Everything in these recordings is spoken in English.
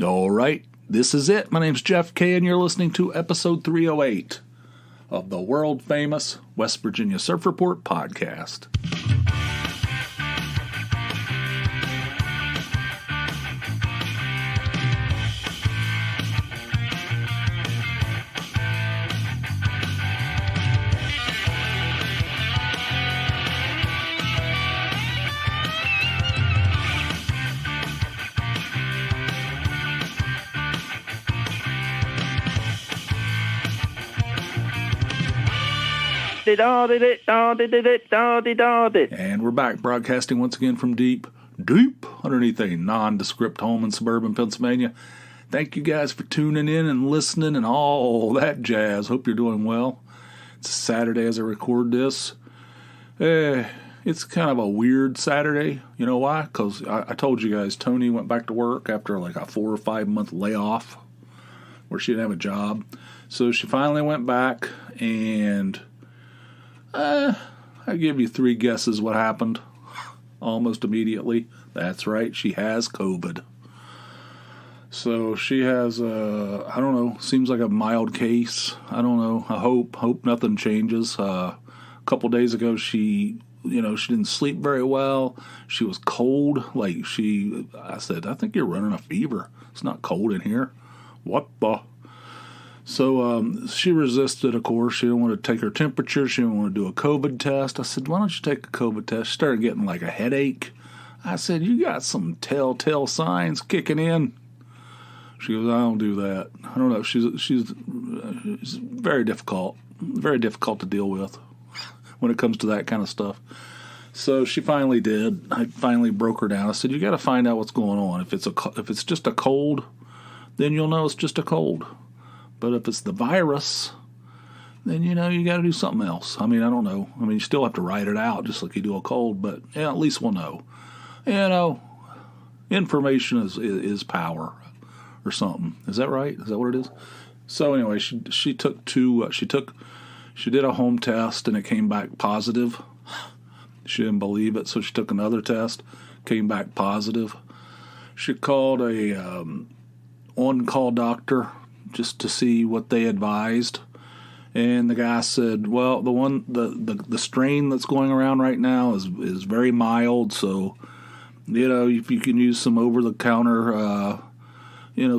All right, this is it. My name's Jeff K, and you're listening to episode 308 of the world-famous West Virginia Surf Report podcast. And we're back broadcasting once again from deep underneath a nondescript home in suburban Pennsylvania. Thank you guys for tuning in and listening and all that jazz. Hope you're doing well. It's a Saturday as I record this. It's kind of a weird Saturday. You know why? Because I told you guys Tony went back to work after like a 4 or 5 month layoff where she didn't have a job. So she finally went back, and I give you 3 guesses what happened almost immediately. That's right, she has COVID. So she has, I don't know, seems like a mild case. I don't know. I hope nothing changes. A couple days ago, she didn't sleep very well. She was cold. I said, I think you're running a fever. It's not cold in here. What the? So she resisted, of course. She didn't want to take her temperature. She didn't want to do a COVID test. I said, why don't you take a COVID test? She started getting like a headache. I said, you got some telltale signs kicking in. She goes, I don't do that. I don't know. She's very difficult to deal with when it comes to that kind of stuff. So she finally did. I finally broke her down. I said, you got to find out what's going on. If it's just a cold, then you'll know it's just a cold. But if it's the virus, then, you got to do something else. I mean, I don't know. I mean, you still have to write it out just like you do a cold, but at least we'll know. Information is power or something. Is that right? Is that what it is? So anyway, she did a home test, and it came back positive. She didn't believe it, so she took another test, came back positive. She called a on-call doctor just to see what they advised, and the guy said, well, the strain that's going around right now is very mild, so if you can use some over-the-counter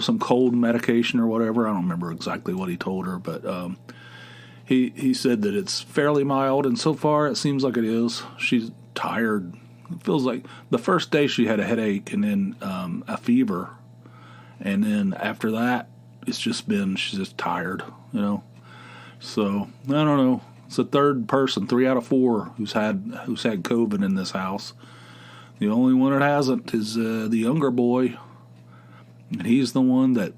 some cold medication or whatever. I don't remember exactly what he told her, but he said that it's fairly mild, and so far it seems like it is. She's tired. It feels like the first day she had a headache and then a fever, and then after that she's just tired, So I don't know. It's the third person, 3 out of 4, who's had COVID in this house. The only one that hasn't is the younger boy, and he's the one that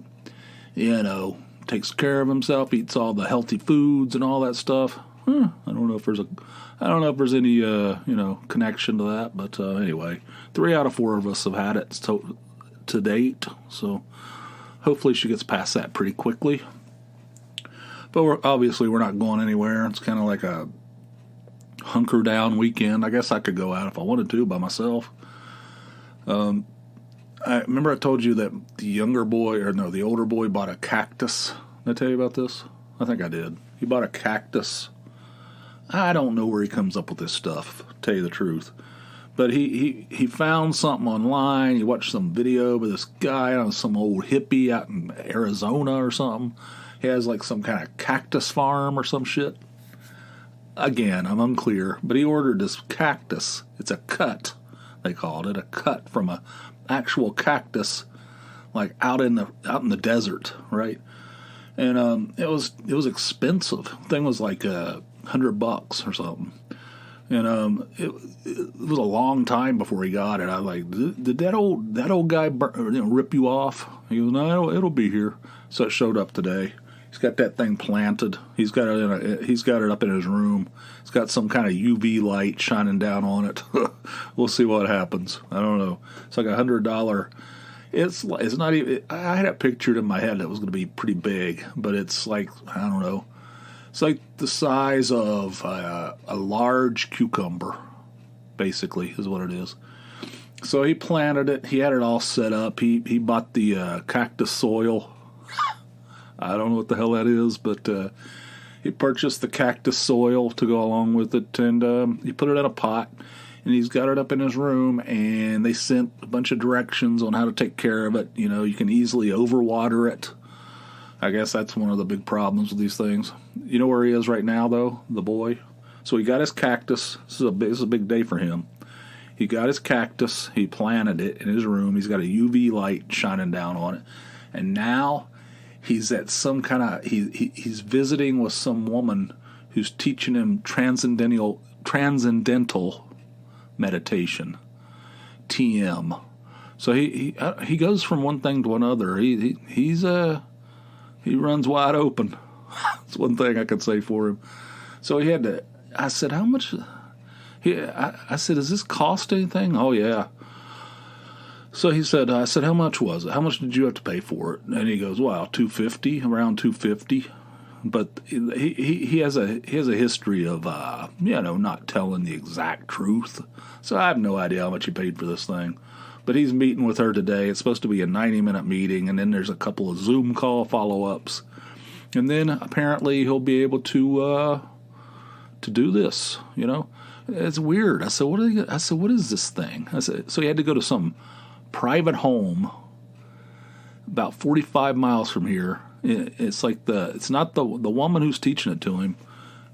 takes care of himself, eats all the healthy foods and all that stuff. I don't know if there's any connection to that, but anyway, 3 out of 4 of us have had it to date, so hopefully she gets past that pretty quickly. But we're not going anywhere. It's kind of like a hunker down weekend. I guess I could go out if I wanted to by myself. I remember I told you that the older boy bought a cactus. Did I tell you about this? I think I did. He bought a cactus. I don't know where he comes up with this stuff, to tell you the truth. But he found something online. He watched some video with this guy, some old hippie out in Arizona or something. He has like some kind of cactus farm or some shit. Again, I'm unclear. But he ordered this cactus. It's a cut, they called it, a cut from a actual cactus, like out in the desert, right? And it was expensive. The thing was like $100 or something. And it was a long time before he got it. I was like, did that old guy rip you off? He goes, no, it'll be here. So it showed up today. He's got that thing planted. He's got it up in his room. It's got some kind of UV light shining down on it. We'll see what happens. I don't know. It's like $100. It's not even. I had it pictured in my head that it was going to be pretty big, but it's like, I don't know. It's like the size of a large cucumber, basically, is what it is. So he planted it. He had it all set up. He bought the cactus soil. I don't know what the hell that is, but he purchased the cactus soil to go along with it, and he put it in a pot, and he's got it up in his room, and they sent a bunch of directions on how to take care of it. You know, you can easily overwater it. I guess that's one of the big problems with these things. You know where he is right now, though, the boy? So he got his cactus. This is a big day for him. He got his cactus. He planted it in his room. He's got a UV light shining down on it. And now he's at some kind of... He's visiting with some woman who's teaching him transcendental meditation, TM. So he goes from one thing to another. He runs wide open. That's one thing I could say for him. So he had to. I said, how much? I said, does this cost anything? Oh yeah. So he said, I said, how much was it? How much did you have to pay for it? And he goes, wow, $250, around $250. But he has a history of not telling the exact truth. So I have no idea how much he paid for this thing. But he's meeting with her today. It's supposed to be a 90-minute meeting, and then there's a couple of Zoom call follow-ups. And then apparently he'll be able to do this, you know. It's weird. I said, what is this thing? I said, so he had to go to some private home about 45 miles from here. It's like it's not the woman who's teaching it to him.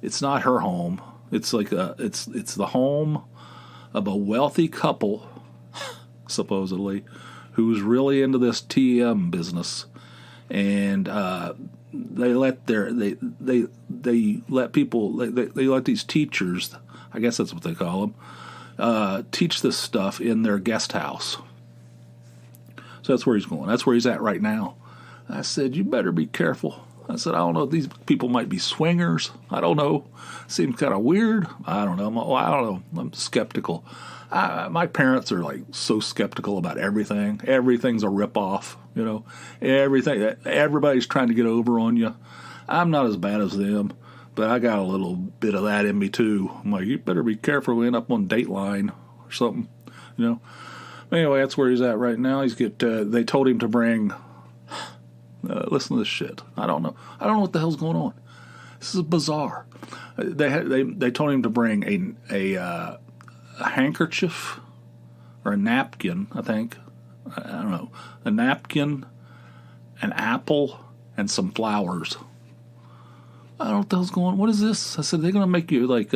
It's not her home. It's like it's the home of a wealthy couple, supposedly, who's really into this TM business, and they let these teachers, I guess that's what they call them, teach this stuff in their guest house. So that's where he's going. That's where he's at right now. I said, you better be careful. I said, I don't know. These people might be swingers. I don't know. Seems kind of weird. I don't know. I'm skeptical. My parents are like so skeptical about everything. Everything's a ripoff, you know. Everybody's trying to get over on you. I'm not as bad as them, but I got a little bit of that in me too. I'm like, you better be careful. We end up on Dateline or something, you know. Anyway, that's where he's at right now. They told him to bring. Listen to this shit. I don't know what the hell's going on. This is bizarre. They told him to bring a handkerchief or a napkin, I think. I don't know. A napkin, an apple, and some flowers. I don't know what the hell's going on. What is this? I said, they're going to make you like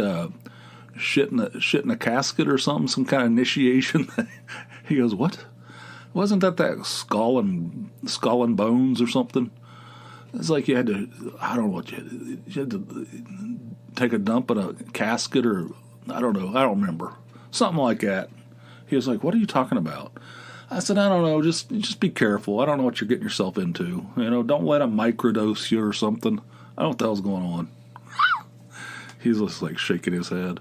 shit in a casket or something, some kind of initiation thing. He goes, what? Wasn't that skull and bones or something? It's like you had to, I don't know what you had to take a dump in a casket or, I don't know, I don't remember. Something like that. He was like, what are you talking about? I said, I don't know, just be careful. I don't know what you're getting yourself into. You know, don't let them microdose you or something. I don't know what the hell's going on. He's just like shaking his head.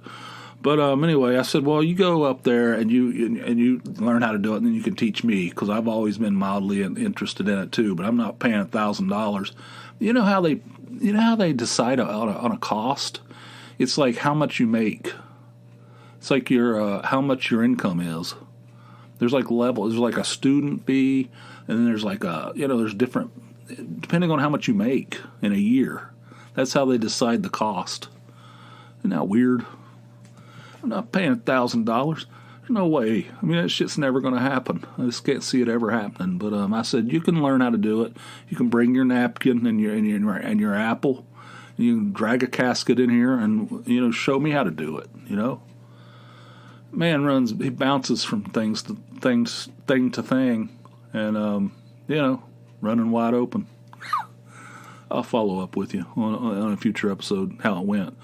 But anyway, I said, well, you go up there and you learn how to do it, and then you can teach me, because I've always been mildly interested in it too. But I'm not paying $1,000. You know how they decide on a cost? It's like how much you make. It's like how much your income is. There's like levels. There's like a student fee, and then there's like there's different, depending on how much you make in a year. That's how they decide the cost. Isn't that weird? I'm not paying $1,000. There's no way. I mean, that shit's never going to happen. I just can't see it ever happening. But I said, you can learn how to do it. You can bring your napkin and your apple. And you can drag a casket in here and show me how to do it. You know, man he bounces from thing to thing, and running wide open. I'll follow up with you on a future episode how it went.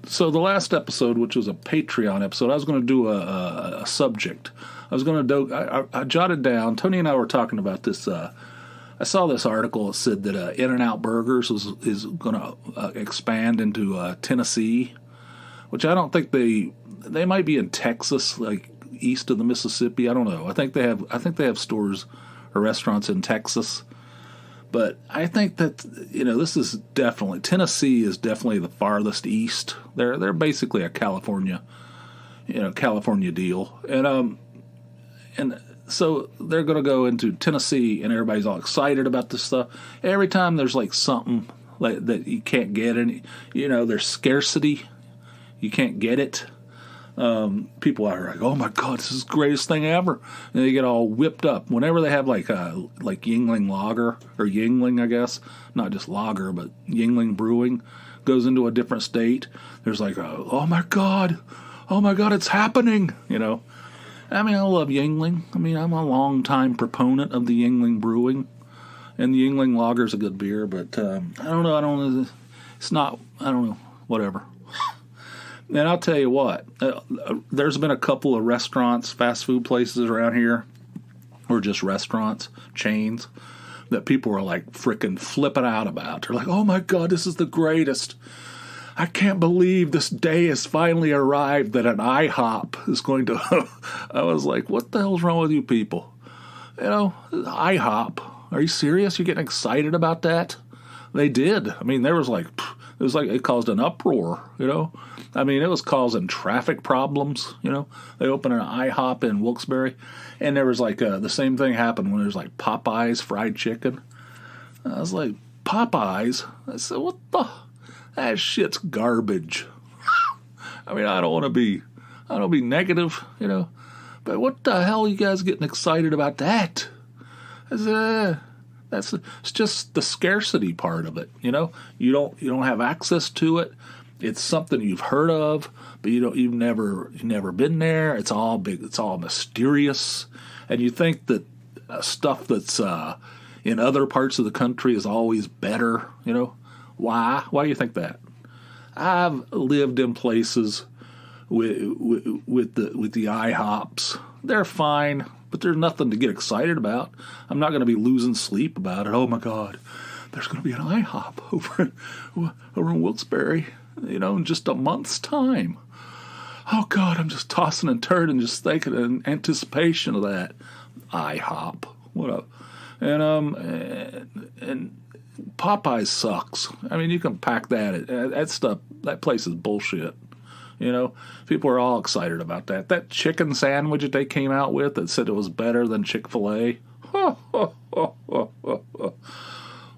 So the last episode, which was a Patreon episode, I was going to do a subject. I jotted down. Tony and I were talking about this. I saw this article that said that In-N-Out Burgers is going to expand into Tennessee, which I don't think they might be in Texas, like east of the Mississippi. I don't know. I think they have stores or restaurants in Texas. But I think that, this is definitely, Tennessee is definitely the farthest east. They're basically a California deal. And and so they're going to go into Tennessee, and everybody's all excited about this stuff. Every time there's like something like that you can't get any, there's scarcity. You can't get it. People are like, oh my God, this is the greatest thing ever. And they get all whipped up. Whenever they have like Yingling Lager, or Yingling, I guess, not just lager, but Yingling Brewing goes into a different state. There's like, oh my God, it's happening, I mean, I love Yingling. I mean, I'm a long-time proponent of the Yingling Brewing. And the Yingling Lager is a good beer, but I don't know. It's not, I don't know, whatever. And I'll tell you what, there's been a couple of restaurants, fast food places around here, or just restaurants, chains, that people are like freaking flipping out about. They're like, oh my God, this is the greatest. I can't believe this day has finally arrived that an IHOP is going to... I was like, what the hell's wrong with you people? IHOP. Are you serious? You're getting excited about that? They did. I mean, it caused an uproar, I mean, it was causing traffic problems, They opened an IHOP in Wilkes-Barre, and there was like the same thing happened when there's like Popeyes fried chicken. I was like, Popeyes? I said, what the... That shit's garbage. I mean, I don't want to be negative, but what the hell are you guys getting excited about that? I said, it's just the scarcity part of it, You don't have access to it. It's something you've heard of, but you've never been there. It's all big. It's all mysterious, and you think that stuff that's in other parts of the country is always better, Why? Why do you think that? I've lived in places with the IHOPs. They're fine, but there's nothing to get excited about. I'm not going to be losing sleep about it. Oh my God, there's going to be an IHOP over in Wilkes-Barre, in just a month's time. Oh God, I'm just tossing and turning, just thinking in anticipation of that IHOP. What up? And Popeyes sucks. I mean, you can pack that. That stuff, that place is bullshit. People are all excited about that. That chicken sandwich that they came out with that said it was better than Chick-fil-A.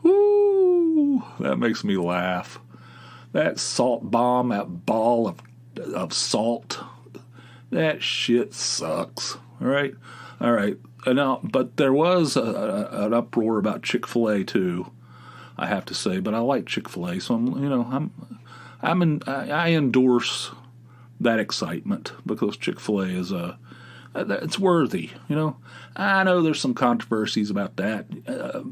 Woo, that makes me laugh. That salt bomb, that ball of salt, that shit sucks. All right. But there was an uproar about Chick-fil-A too, I have to say. But I like Chick-fil-A, so I endorse that excitement because Chick-fil-A is it's worthy. I know there's some controversies about that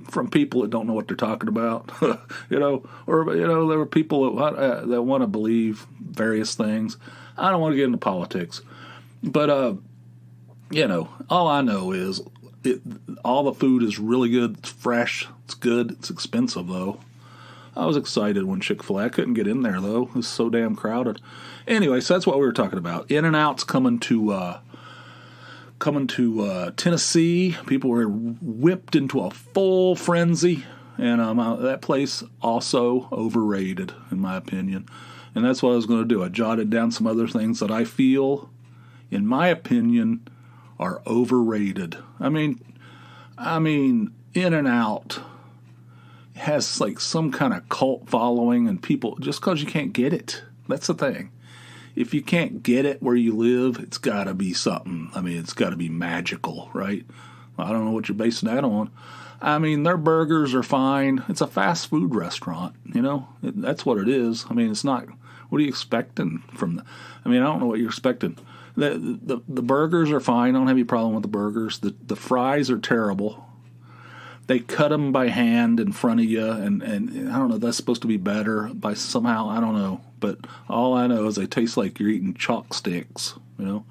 from people that don't know what they're talking about. Or there are people that want to believe various things. I don't want to get into politics, but all I know is all the food is really good. It's fresh. It's good. It's expensive though. I was excited when Chick-fil-A. I couldn't get in there though. It was so damn crowded. Anyway, so that's what we were talking about. In-N-Out's coming to Tennessee. People were whipped into a full frenzy, and that place also overrated, in my opinion. And that's what I was going to do. I jotted down some other things that I feel, in my opinion, are overrated. I mean, In-N-Out has like some kind of cult following, and people, just because you can't get it, that's the thing. If you can't get it where you live, it's got to be something. I mean, it's got to be magical, right? I don't know what you're basing that on. I mean, their burgers are fine. It's a fast food restaurant, That's what it is. I mean, it's not. What are you expecting from? I don't know what you're expecting. The burgers are fine. I don't have any problem with the burgers. The fries are terrible. They cut them by hand in front of you, and I don't know, that's supposed to be better by somehow, I don't know. But all I know is they taste like you're eating chalk sticks, I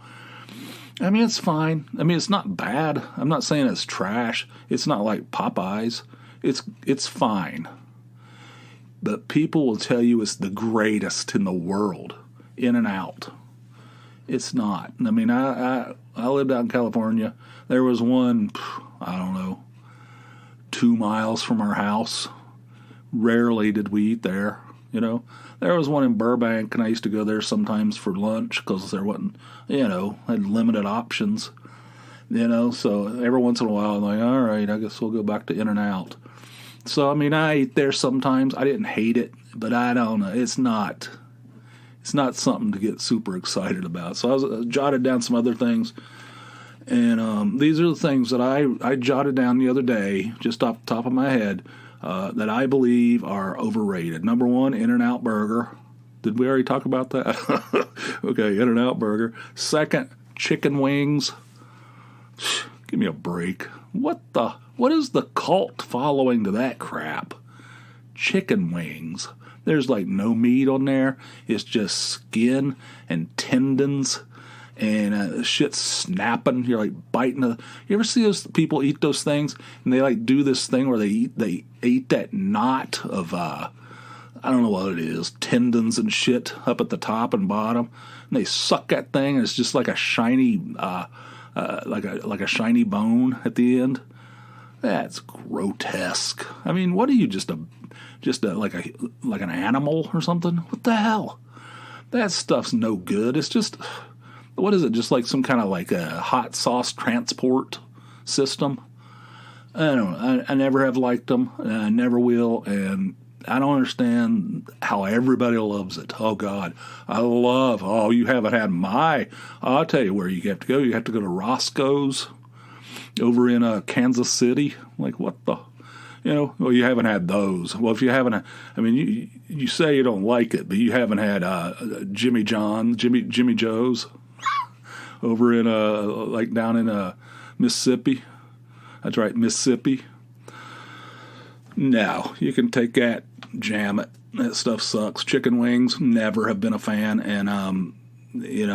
mean, it's fine. I mean, it's not bad. I'm not saying it's trash. It's not like Popeyes. It's fine. But people will tell you it's the greatest in the world, In-N-Out. It's not. I mean, I lived out in California. There was one, I don't know, 2 miles from our house. Rarely did we eat there, There was one in Burbank, and I used to go there sometimes for lunch because there wasn't, had limited options. So every once in a while I'm like, all right, I guess we'll go back to In-N-Out. So, I mean, I ate there sometimes. I didn't hate it, but I don't know. It's not something to get super excited about. So I jotted down some other things. And these are the things that I jotted down the other day, just off the top of my head, that I believe are overrated. Number one, In-N-Out Burger. Did we already talk about that? Okay, In-N-Out Burger. Second, chicken wings. Give me a break. What is the cult following to that crap? Chicken wings. There's like no meat on there. It's just skin and tendons and shit snapping. You're like biting. You ever see those people eat those things and they like do this thing where they eat that knot of I don't know what it is, tendons and shit up at the top and bottom, and they suck that thing and it's just like a shiny like a shiny bone at the end. That's grotesque. I mean, what are you, just like an animal or something? What the hell? That stuff's no good. It's just, what is it? Just like some kind of like a hot sauce transport system? I don't know. I never have liked them, and I never will, and I don't understand how everybody loves it. Oh, God. You haven't had I'll tell you where you have to go. You have to go to Roscoe's over in Kansas City. Like, what the? Well, you haven't had those. Well, if you haven't, I mean, you say you don't like it, but you haven't had Jimmy Joe's over in, like down in Mississippi. That's right, Mississippi. No, you can take that, jam it. That stuff sucks. Chicken wings, never have been a fan, and I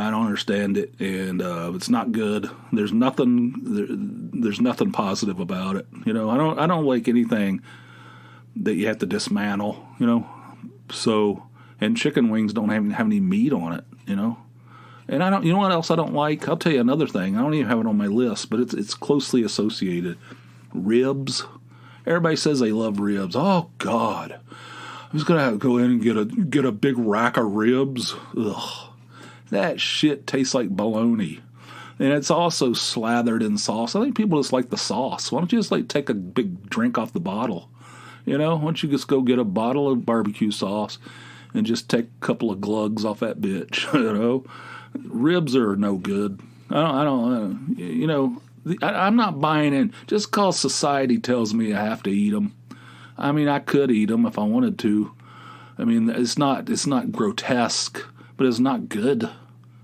don't understand it, and it's not good. There's nothing positive about it. I don't like anything that you have to dismantle. So, and chicken wings don't have any meat on it. And I don't. You know what else I don't like? I'll tell you another thing. I don't even have it on my list, but it's closely associated. Ribs. Everybody says they love ribs. Oh, God. I'm just going to have to go in and get a big rack of ribs. Ugh. That shit tastes like bologna. And it's also slathered in sauce. I think people just like the sauce. Why don't you just take a big drink off the bottle? Why don't you just go get a bottle of barbecue sauce and just take a couple of glugs off that bitch? Ribs are no good. I'm not buying in. Just because society tells me I have to eat them. I mean, I could eat them if I wanted to. I mean, it's not grotesque, but it's not good.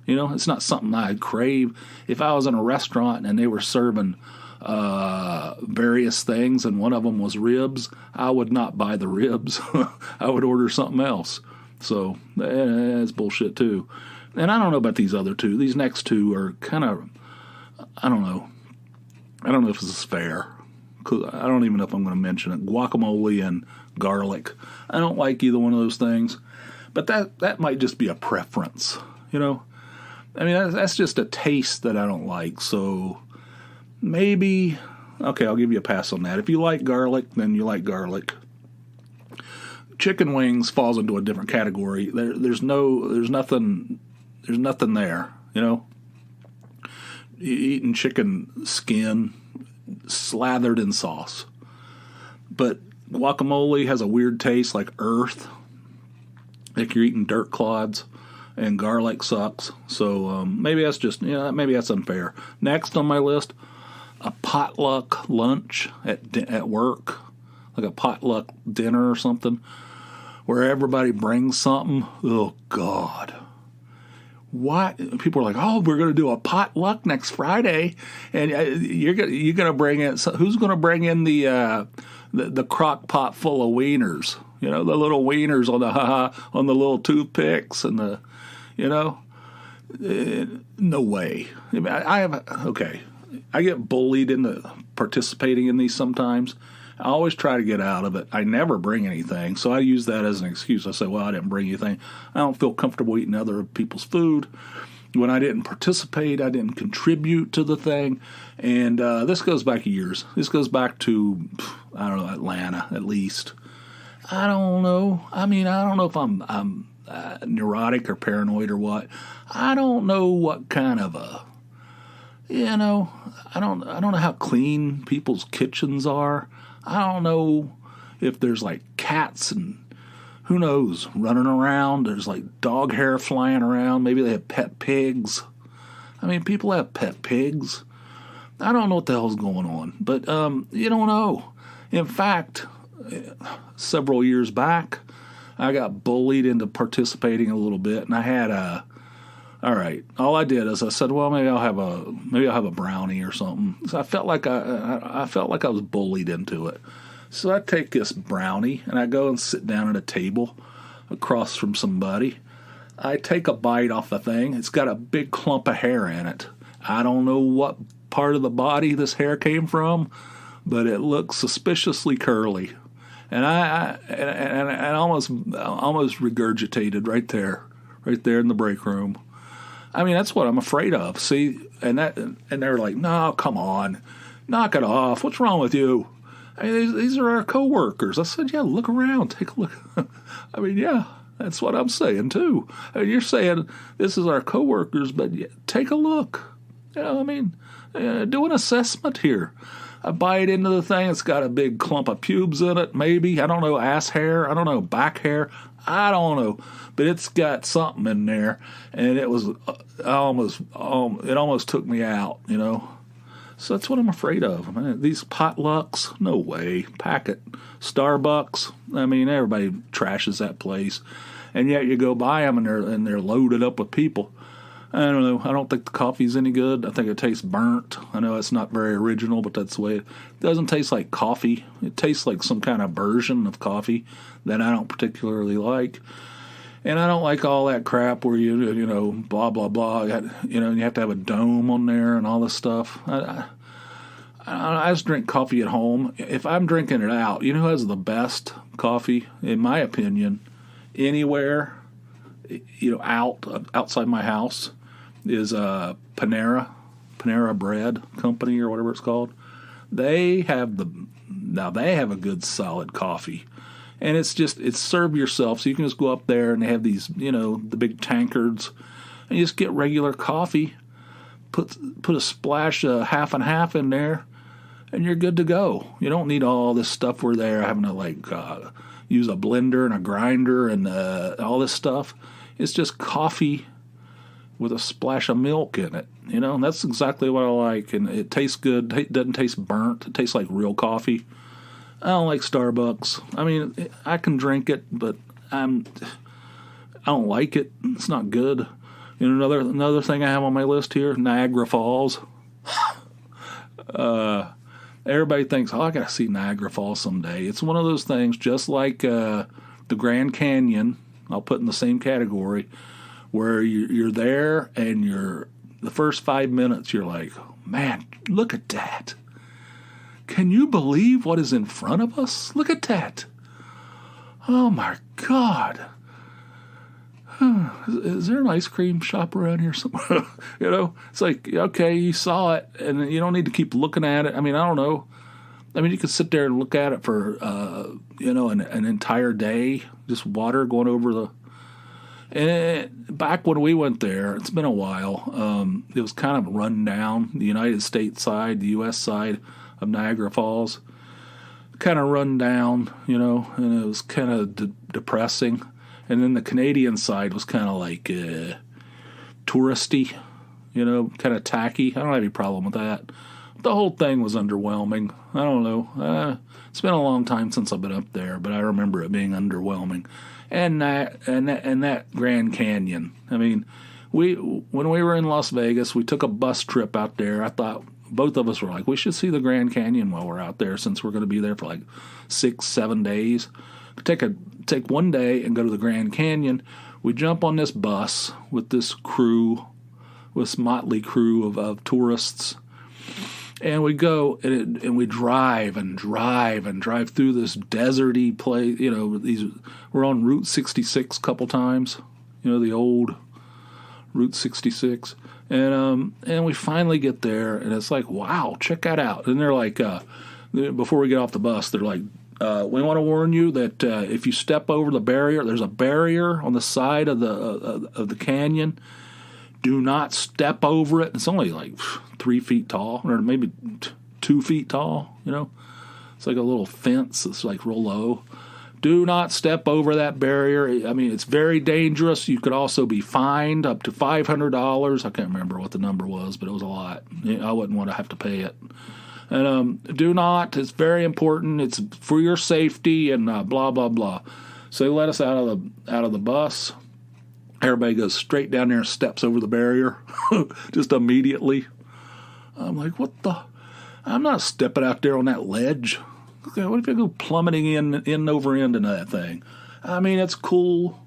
It's not something I'd crave. If I was in a restaurant and they were serving various things and one of them was ribs, I would not buy the ribs. I would order something else. So that's bullshit too. And I don't know about these other two. These next two are kind of, I don't know. I don't know if this is fair. I don't even know if I'm going to mention it. Guacamole and garlic. I don't like either one of those things. But that might just be a preference, I mean, that's just a taste that I don't like. So maybe, okay, I'll give you a pass on that. If you like garlic, then you like garlic. Chicken wings falls into a different category. There's nothing there, Eating chicken skin slathered in sauce. But guacamole has a weird taste, like earth, like you're eating dirt clods, and garlic sucks. So maybe that's just, maybe that's unfair. Next on my list, a potluck lunch at work, like a potluck dinner or something, where everybody brings something. Oh, God. What? People are like, oh, we're going to do a potluck next Friday, and you're going to bring in. Who's going to bring in the crock pot full of wieners? The little wieners on the little toothpicks and the, no way. I mean, I get bullied into participating in these sometimes. I always try to get out of it. I never bring anything, so I use that as an excuse. I say, well, I didn't bring anything. I don't feel comfortable eating other people's food. When I didn't participate, I didn't contribute to the thing. And this goes back years. This goes back to, I don't know, Atlanta, at least. I don't know. I mean, I don't know if I'm neurotic or paranoid or what. I don't know what kind of I don't know how clean people's kitchens are. I don't know if there's like cats and who knows running around. There's like dog hair flying around. Maybe they have pet pigs. I mean, people have pet pigs. I don't know what the hell's going on, but you don't know. In fact, several years back, I got bullied into participating a little bit, and I had all right. All I did is I said, well, maybe I'll have a brownie or something. So I felt like I felt like I was bullied into it. So I take this brownie and I go and sit down at a table across from somebody. I take a bite off the thing. It's got a big clump of hair in it. I don't know what part of the body this hair came from, but it looks suspiciously curly. And I almost regurgitated right there in the break room. I mean, that's what I'm afraid of. See, and they're like, no, come on, knock it off. What's wrong with you? I mean, these are our coworkers. I said, yeah, look around, take a look. I mean, yeah, that's what I'm saying too. I mean, you're saying this is our coworkers, but take a look. I mean, do an assessment here. I bite into the thing. It's got a big clump of pubes in it, maybe. I don't know, ass hair. I don't know, back hair. I don't know. But it's got something in there, and it was it almost took me out, So that's what I'm afraid of. I mean, these potlucks, no way. Pack it. Starbucks, I mean, everybody trashes that place. And yet you go by them, and they're loaded up with people. I don't know. I don't think the coffee's any good. I think it tastes burnt. I know it's not very original, but that's the way it doesn't taste like coffee. It tastes like some kind of version of coffee that I don't particularly like. And I don't like all that crap where you blah, blah, blah. You have to have a dome on there and all this stuff. I just drink coffee at home. If I'm drinking it out, who has the best coffee, in my opinion, anywhere, outside my house, is Panera Bread Company or whatever it's called. They have a good solid coffee, and it's serve yourself. So you can just go up there and they have these the big tankards, and you just get regular coffee. Put a splash of half and half in there, and you're good to go. You don't need all this stuff where they're having to use a blender and a grinder and all this stuff. It's just coffee with a splash of milk in it, and that's exactly what I like. And it tastes good. It doesn't taste burnt. It tastes like real coffee. I don't like Starbucks. I mean, I can drink it, but I don't like it. It's not good. Another thing I have on my list here, Niagara Falls. Everybody thinks, I got to see Niagara Falls someday. It's one of those things, just like the Grand Canyon. I'll put in the same category, where you're there and the first 5 minutes you're like, man, look at that. Can you believe what is in front of us? Look at that. Oh my God. Is there an ice cream shop around here somewhere? It's like, okay, you saw it and you don't need to keep looking at it. I mean, I don't know. I mean, you could sit there and look at it for, an entire day, just water going over the. And back when we went there, it's been a while. It was kind of run down. The United States side, the U.S. side of Niagara Falls, kind of run down, and it was kind of depressing. And then the Canadian side was kind of like touristy, kind of tacky. I don't have any problem with that. The whole thing was underwhelming. I don't know. It's been a long time since I've been up there, but I remember it being underwhelming. And that Grand Canyon. I mean, when we were in Las Vegas, we took a bus trip out there. I thought both of us were like, we should see the Grand Canyon while we're out there, since we're going to be there for like 6-7 days. Take one day and go to the Grand Canyon. We jump on this bus with this motley crew of tourists. And we go and we drive through this deserty place. We're on Route 66 a couple times. The old Route 66. And we finally get there, and it's like, wow, check that out. And they're like, before we get off the bus, they're like, we want to warn you that if you step over the barrier, there's a barrier on the side of the canyon. Do not step over it. It's only like 3 feet tall, or maybe 2 feet tall, It's like a little fence that's like real low. Do not step over that barrier. I mean, it's very dangerous. You could also be fined up to $500. I can't remember what the number was, but it was a lot. I wouldn't want to have to pay it. And do not. It's very important. It's for your safety and blah blah blah. So they let us out of the bus. Everybody goes straight down there and steps over the barrier, just immediately. I'm like, what the? I'm not stepping out there on that ledge. Okay, what if I go plummeting in over end into that thing? I mean, it's cool.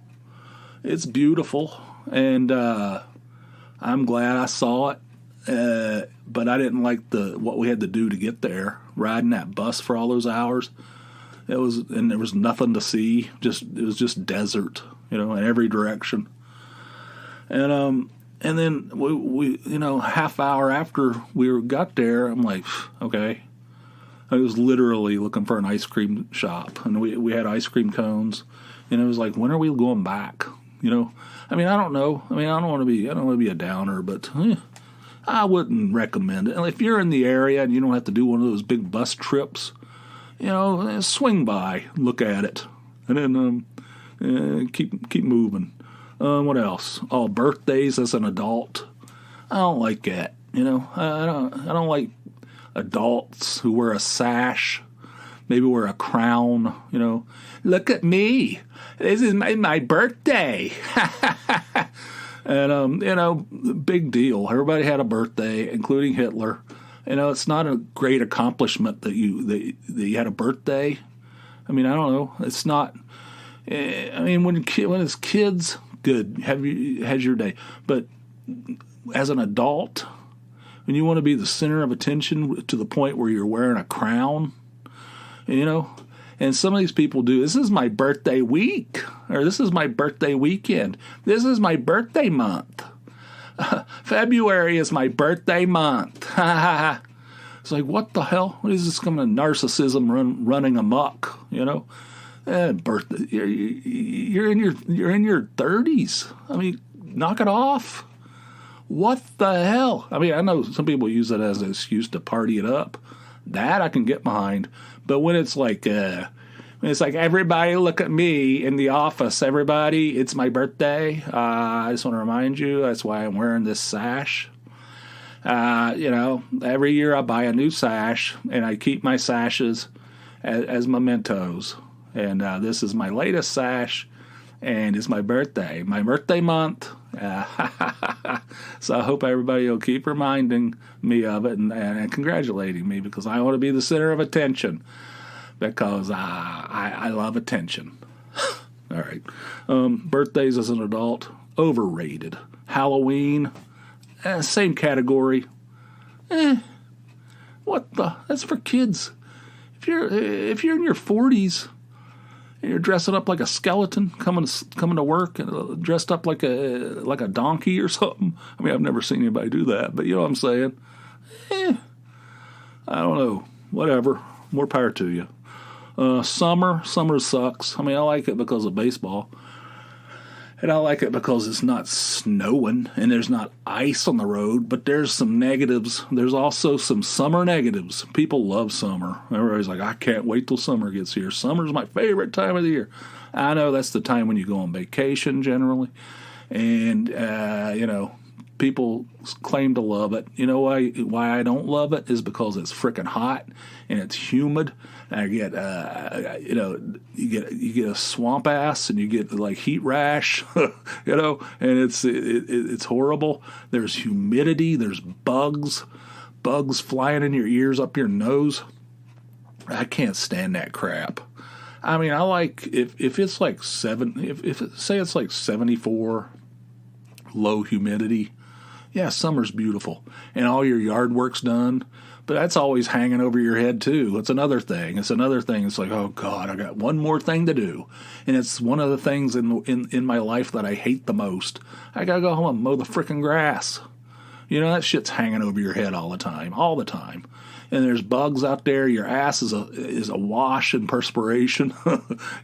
It's beautiful. And I'm glad I saw it. But I didn't like what we had to do to get there. Riding that bus for all those hours. There was nothing to see. It was just desert, in every direction. And then we half hour after we got there, I'm like, okay. I was literally looking for an ice cream shop, and we had ice cream cones, and it was like, when are we going back? I mean, I don't know. I mean, I don't want to be a downer, but I wouldn't recommend it. And if you're in the area and you don't have to do one of those big bus trips, swing by, look at it, and then keep moving. What else? Oh, birthdays as an adult. I don't like that. I don't like adults who wear a sash, maybe wear a crown. Look at me. This is my birthday. And big deal. Everybody had a birthday, including Hitler. It's not a great accomplishment that you had a birthday. I mean, I don't know. It's not. I mean, when it's kids, good. Has your day. But as an adult, when you want to be the center of attention to the point where you're wearing a crown, and some of these people do, this is my birthday week, or this is my birthday weekend. This is my birthday month. February is my birthday month. It's like, what the hell? What is this kind of narcissism running amok? Birthday. You're in your 30s. I mean, knock it off. What the hell? I mean, I know some people use it as an excuse to party it up. That I can get behind. But when it's like everybody look at me in the office, everybody, it's my birthday. I just want to remind you, that's why I'm wearing this sash. Every year I buy a new sash, and I keep my sashes as mementos. And this is my latest sash, and it's my birthday month. So I hope everybody will keep reminding me of it and congratulating me, because I want to be the center of attention, because I love attention. All right. Birthdays as an adult, overrated. Halloween, same category. What the? That's for kids. If you're in your 40s, and you're dressing up like a skeleton, coming to work, and dressed up like a donkey or something. I mean, I've never seen anybody do that, but you know what I'm saying. I don't know. Whatever. More power to you. Summer sucks. I mean, I like it because of baseball, and I like it because it's not snowing and there's not ice on the road. But there's some negatives. There's also some summer negatives. People love summer. Everybody's like, I can't wait till summer gets here. Summer's my favorite time of the year. I know that's the time when you go on vacation generally, and people claim to love it. You know why I don't love it is because it's freaking hot and it's humid. And I get you get a swamp ass, and you get like heat rash, and it's horrible. There's humidity. There's bugs flying in your ears, up your nose. I can't stand that crap. I mean, I like if it's like say it's like 74, low humidity. Yeah, summer's beautiful, and all your yard work's done. But that's always hanging over your head too. It's another thing. It's like, oh God, I got one more thing to do, and it's one of the things in my life that I hate the most. I gotta go home and mow the frickin' grass. That shit's hanging over your head all the time. And there's bugs out there. Your ass is a wash in perspiration.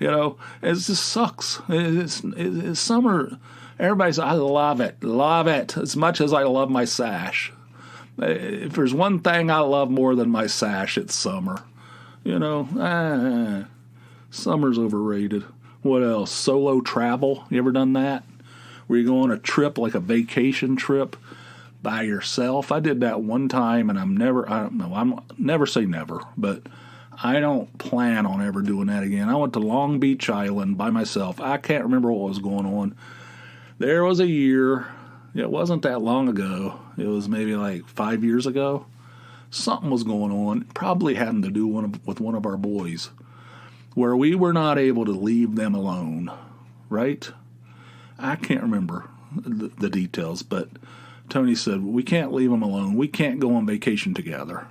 It just sucks. It's summer. Everybody's, I love it, as much as I love my sash. If there's one thing I love more than my sash, it's summer. Summer's overrated. What else? Solo travel. You ever done that? Where you go on a trip, like a vacation trip, by yourself? I did that one time, and I'm never say never, but I don't plan on ever doing that again. I went to Long Beach Island by myself. I can't remember what was going on. There was a year, it wasn't that long ago, it was maybe like 5 years ago. Something was going on, probably having to do with one of our boys, where we were not able to leave them alone, right? I can't remember the details, but Tony said, we can't leave them alone. We can't go on vacation together.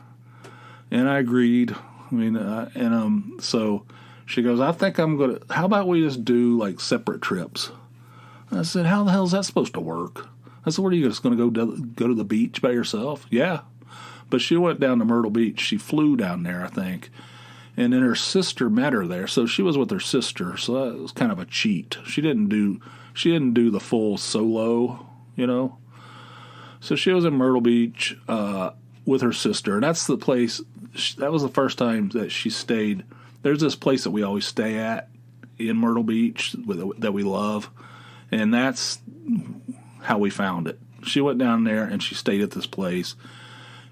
And I agreed. So she goes, I think I'm going to, how about we just do like separate trips? I said, how the hell is that supposed to work? I said, what are you just going to go to the beach by yourself? Yeah. But she went down to Myrtle Beach. She flew down there, I think. And then her sister met her there. So she was with her sister. So that was kind of a cheat. She didn't do the full solo, So she was in Myrtle Beach with her sister. And that's the place, that was the first time that she stayed. There's this place that we always stay at in Myrtle Beach that we love. And that's how we found it. She went down there and she stayed at this place.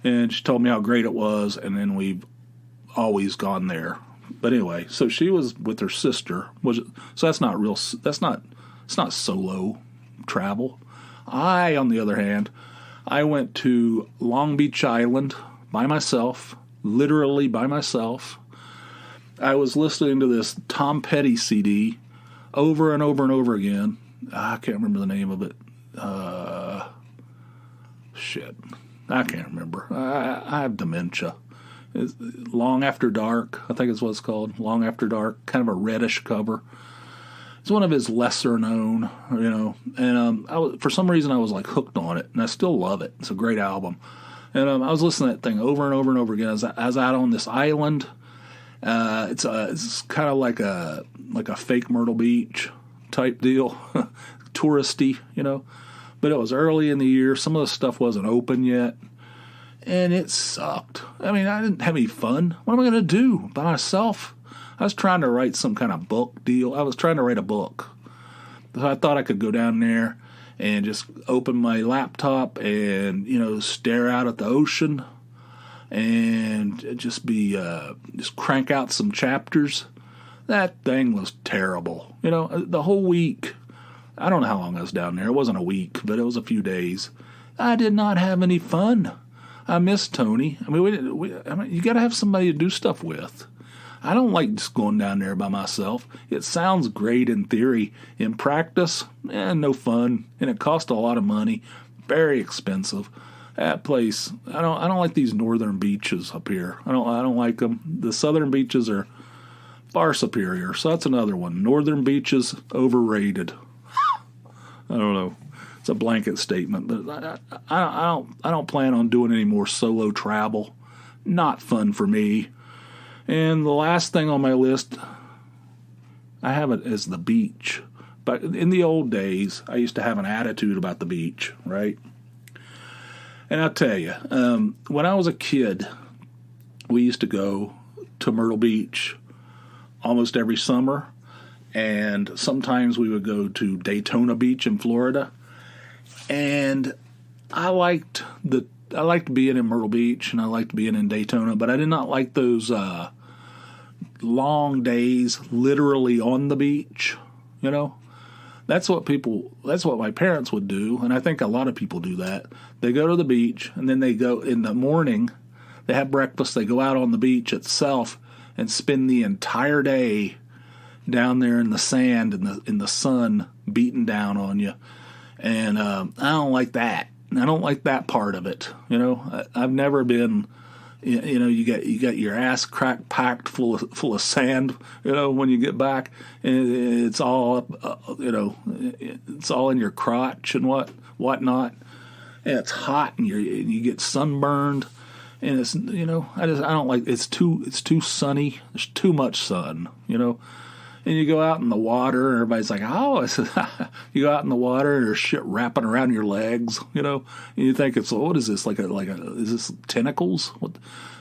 And she told me how great it was. And then we've always gone there. But anyway, so she was with her sister. So that's not real. It's not solo travel. On the other hand, I went to Long Beach Island by myself, literally by myself. I was listening to this Tom Petty CD over and over and over again. I can't remember the name of it. I can't remember. I have dementia. It's Long After Dark, I think is what it's called. Long After Dark, kind of a reddish cover. It's one of his lesser known, and for some reason I was like hooked on it, and I still love it. It's a great album. And I was listening to that thing over and over and over again as I was out on this island. It's kind of like a fake Myrtle Beach type deal, touristy, But it was early in the year. Some of the stuff wasn't open yet. And it sucked. I mean, I didn't have any fun. What am I going to do by myself? I was trying to write some kind of book deal. I was trying to write a book. So I thought I could go down there and just open my laptop and, stare out at the ocean and just crank out some chapters. That thing was terrible. The whole week. I don't know how long I was down there. It wasn't a week, but it was a few days. I did not have any fun. I miss Tony. I mean, you got to have somebody to do stuff with. I don't like just going down there by myself. It sounds great in theory. In practice, no fun, and it cost a lot of money. Very expensive. That place, I don't like these northern beaches up here. I don't like them. The southern beaches are far superior. So that's another one. Northern beaches overrated. I don't know. It's a blanket statement, but I don't plan on doing any more solo travel. Not fun for me. And the last thing on my list, I have it as the beach. But in the old days, I used to have an attitude about the beach, right? And I'll tell you, when I was a kid, we used to go to Myrtle Beach almost every summer. And sometimes we would go to Daytona Beach in Florida. And I liked being in Myrtle Beach, and I liked being in Daytona, but I did not like those long days literally on the beach. That's what my parents would do, and I think a lot of people do that. They go to the beach, and then they go in the morning, they have breakfast, they go out on the beach itself and spend the entire day down there in the sand in the sun beating down on you. And I don't like that. I don't like that part of it. I've never been. You got your ass crack packed full of sand. When you get back, and it's all up. It's all in your crotch and whatnot. And it's hot, and you get sunburned. And it's I don't like. It's too sunny. There's too much sun. And you go out in the water, and everybody's like, oh, you go out in the water, and there's shit wrapping around your legs, and you think what is this, is this tentacles? What,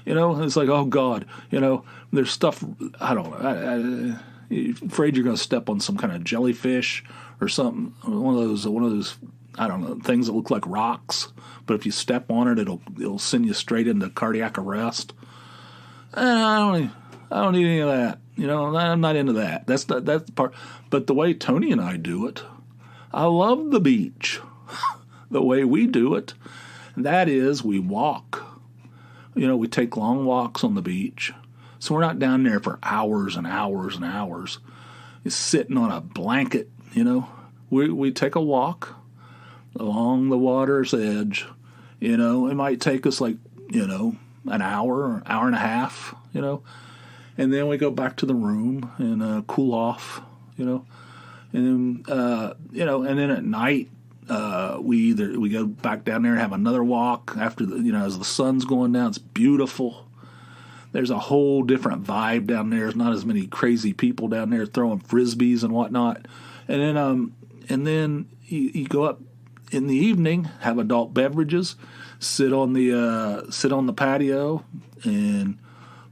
it's like, oh, God, there's stuff, I don't know, you're afraid you're going to step on some kind of jellyfish or something, one of those, I don't know, things that look like rocks, but if you step on it, it'll send you straight into cardiac arrest. And I don't need any of that. I'm not into that. That's the part. But the way Tony and I do it, I love the beach. The way we do it, that is, we walk. We take long walks on the beach. So we're not down there for hours and hours and hours. It's sitting on a blanket, We take a walk along the water's edge. It might take us an hour or hour and a half, and then we go back to the room and cool off, and then and then at night we go back down there and have another walk after as the sun's going down. It's beautiful. There's a whole different vibe down there. There's not as many crazy people down there throwing frisbees and whatnot. And then you go up in the evening, have adult beverages, sit on the patio and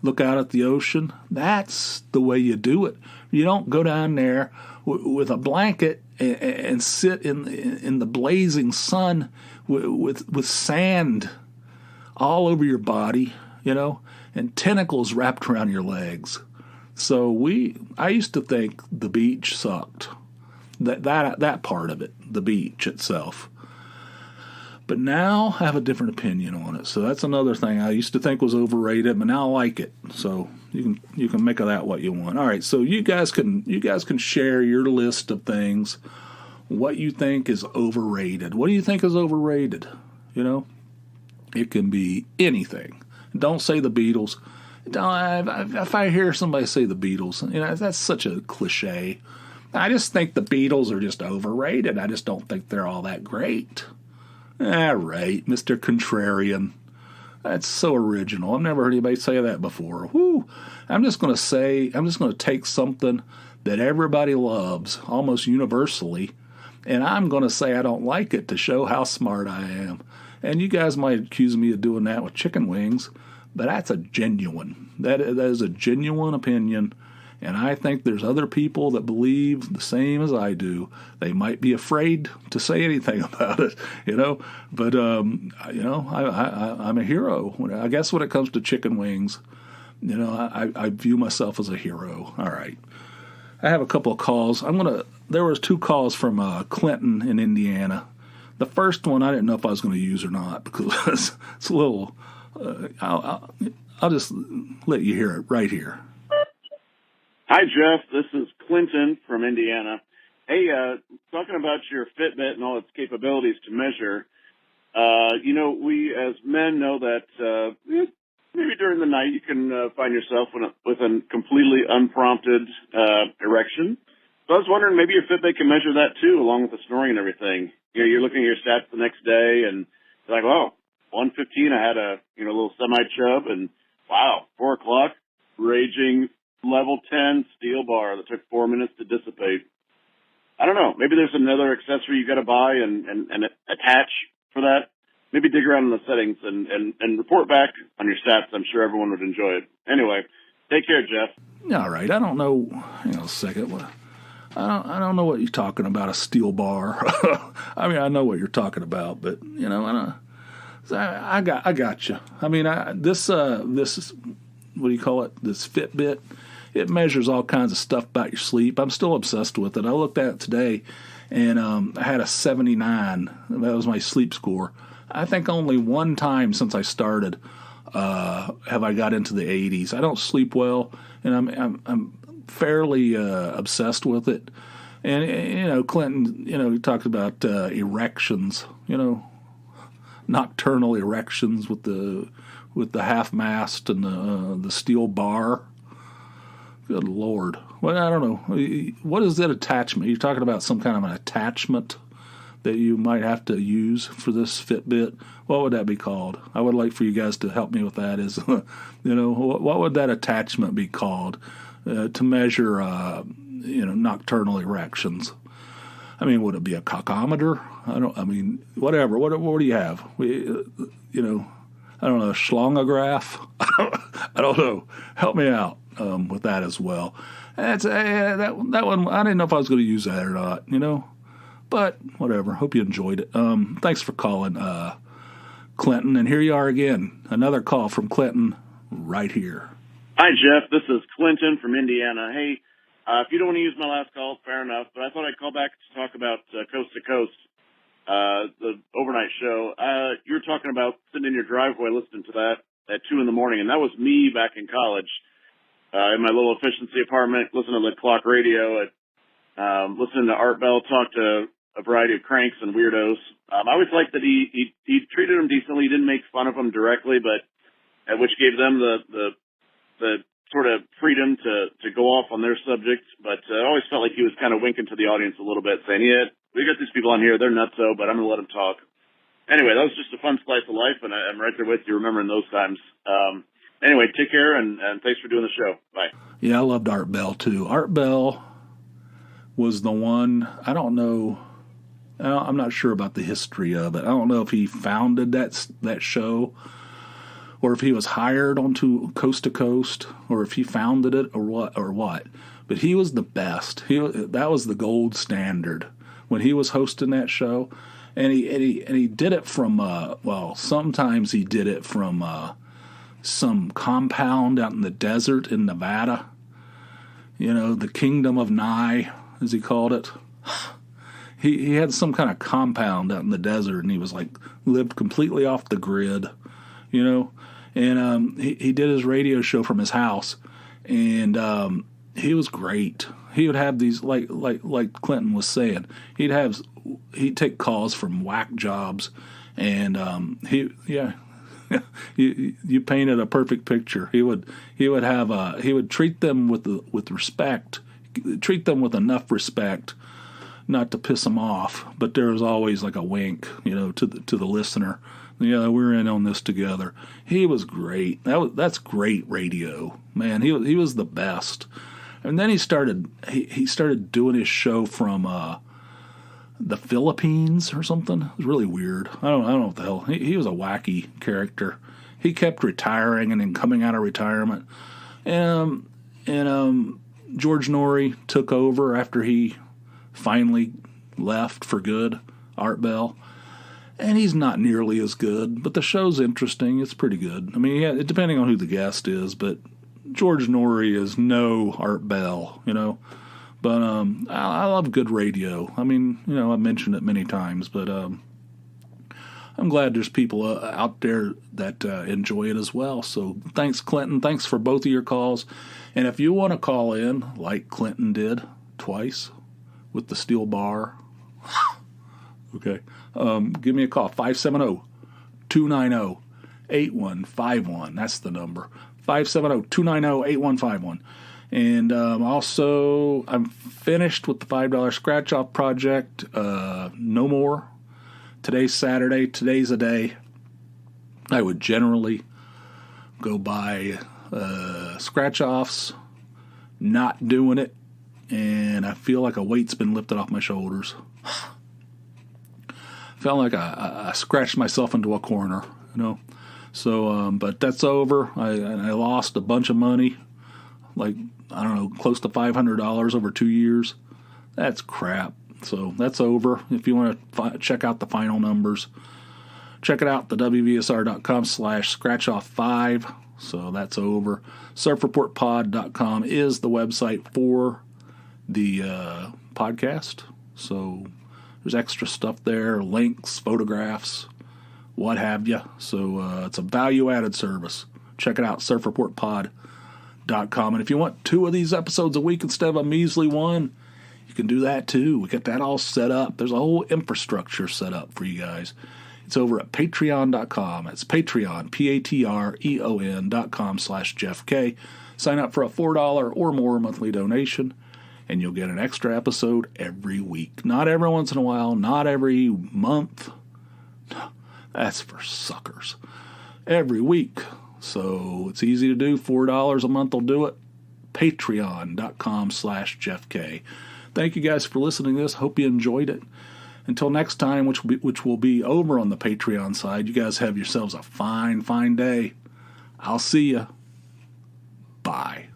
look out at the ocean. That's the way you do it. You don't go down there with a blanket and sit in the blazing sun with sand all over your body, and tentacles wrapped around your legs. So I used to think the beach sucked. That part of it, the beach itself. But now I have a different opinion on it. So that's another thing I used to think was overrated, but now I like it. So you can make of that what you want. All right, so you guys can share your list of things, what you think is overrated. What do you think is overrated? It can be anything. Don't say the Beatles. If I hear somebody say the Beatles, that's such a cliche. I just think the Beatles are just overrated. I just don't think they're all that great. All right, Mr. Contrarian. That's so original. I've never heard anybody say that before. Whew. I'm just going to take something that everybody loves, almost universally, and I'm going to say I don't like it to show how smart I am. And you guys might accuse me of doing that with chicken wings, but that is a genuine opinion. And I think there's other people that believe the same as I do. They might be afraid to say anything about it, But I'm a hero. I guess when it comes to chicken wings, I view myself as a hero. All right. I have a couple of calls. There was 2 calls from Clinton in Indiana. The first one I didn't know if I was going to use or not because it's a little. I'll just let you hear it right here. Hi, Jeff. This is Clinton from Indiana. Hey, talking about your Fitbit and all its capabilities to measure, we as men know that maybe during the night you can find yourself with a completely unprompted erection. So I was wondering, maybe your Fitbit can measure that too, along with the snoring and everything. You're looking at your stats the next day, and you're like, "Wow, 1:15, I had a little semi-chub, and wow, 4 o'clock, raging level 10 steel bar that took 4 minutes to dissipate." I don't know. Maybe there's another accessory you got to buy and attach for that. Maybe dig around in the settings and report back on your stats. I'm sure everyone would enjoy it. Anyway, take care, Jeff. All right. I don't know. Hang on a second. I don't know what you're talking about, a steel bar. I mean, I know what you're talking about, but I got you. I mean, this what do you call it? This Fitbit. It measures all kinds of stuff about your sleep. I'm still obsessed with it. I looked at it today, and I had a 79. That was my sleep score. I think only one time since I started have I got into the 80s. I don't sleep well, and I'm fairly obsessed with it. And Clinton, he talked about erections. Nocturnal erections with the half mast and the steel bar. Good Lord. Well, I don't know. What is that attachment? You're talking about some kind of an attachment that you might have to use for this Fitbit. What would that be called? I would like for you guys to help me with that. What would that attachment be called to measure nocturnal erections. I mean, would it be a cockometer? Whatever. What do you have? I don't know, schlongograph? I don't know. Help me out with that as well. That one, I didn't know if I was going to use that or not, But whatever. Hope you enjoyed it. Thanks for calling, Clinton. And here you are again. Another call from Clinton right here. Hi, Jeff. This is Clinton from Indiana. Hey, if you don't want to use my last call, fair enough. But I thought I'd call back to talk about Coast to Coast, the overnight show. You were talking about sitting in your driveway listening to that at 2 in the morning, and that was me back in college in my little efficiency apartment, listening to the clock radio, listening to Art Bell talk to a variety of cranks and weirdos. I always liked that he treated them decently. He didn't make fun of them directly, but which gave them the sort of freedom to go off on their subjects. But I always felt like he was kind of winking to the audience a little bit, saying, yeah, we got these people on here. They're nutso, but I'm going to let them talk. Anyway, that was just a fun slice of life, and I'm right there with you remembering those times. Anyway, take care, and thanks for doing the show. Bye. Yeah, I loved Art Bell, too. Art Bell was the one, I don't know, I'm not sure about the history of it. I don't know if he founded that show or if he was hired onto Coast to Coast or if he founded it or what. But he was the best. That was the gold standard when he was hosting that show. And he did it from, sometimes he did it from some compound out in the desert in Nevada. The Kingdom of Nye, as he called it. He had some kind of compound out in the desert, and he was lived completely off the grid, And he did his radio show from his house, and he was great. He would have these like Clinton was saying. He'd take calls from whack jobs, and you painted a perfect picture. He would treat them with respect, treat them with enough respect, not to piss them off. But there was always a wink, to the listener. Yeah, we're in on this together. He was great. That's great radio, man. He was the best. And then he started doing his show from the Philippines or something. It was really weird. I don't know what the hell. He was a wacky character. He kept retiring and then coming out of retirement. And George Norrie took over after he finally left for good, Art Bell. And he's not nearly as good, but the show's interesting. It's pretty good. I mean, depending on who the guest is, but George Norrie is no Art Bell, But I love good radio. I mean, I've mentioned it many times, but I'm glad there's people out there that enjoy it as well. So thanks, Clinton. Thanks for both of your calls. And if you want to call in, like Clinton did twice with the steel bar, okay, give me a call, 570-290-8151. That's the number, 570-290-8151. And also, I'm finished with the $5 scratch-off project. No more. Today's Saturday. Today's a day I would generally go buy scratch-offs, not doing it, and I feel like a weight's been lifted off my shoulders. Felt like I scratched myself into a corner, So, but that's over. I lost a bunch of money, close to $500 over 2 years. That's crap. So that's over. If you want to check out the final numbers, check it out, the WVSR.com/scratchoff5. So that's over. SurfReportPod.com is the website for the podcast. So there's extra stuff there, links, photographs, what have you. So it's a value-added service. Check it out, SurfReportPod.com. And if you want 2 of these episodes a week instead of a measly one, you can do that too. We got that all set up. There's a whole infrastructure set up for you guys. It's over at Patreon.com. It's Patreon, Patreon.com/Jeff K. Sign up for a $4 or more monthly donation, and you'll get an extra episode every week. Not every once in a while, not every month. That's for suckers. Every week. So it's easy to do. $4 a month will do it. patreon.com/JeffK. Thank you guys for listening to this. Hope you enjoyed it. Until next time, which will be over on the Patreon side, you guys have yourselves a fine, fine day. I'll see ya. Bye.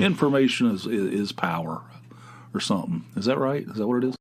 Information is power or something. Is that right? Is that what it is?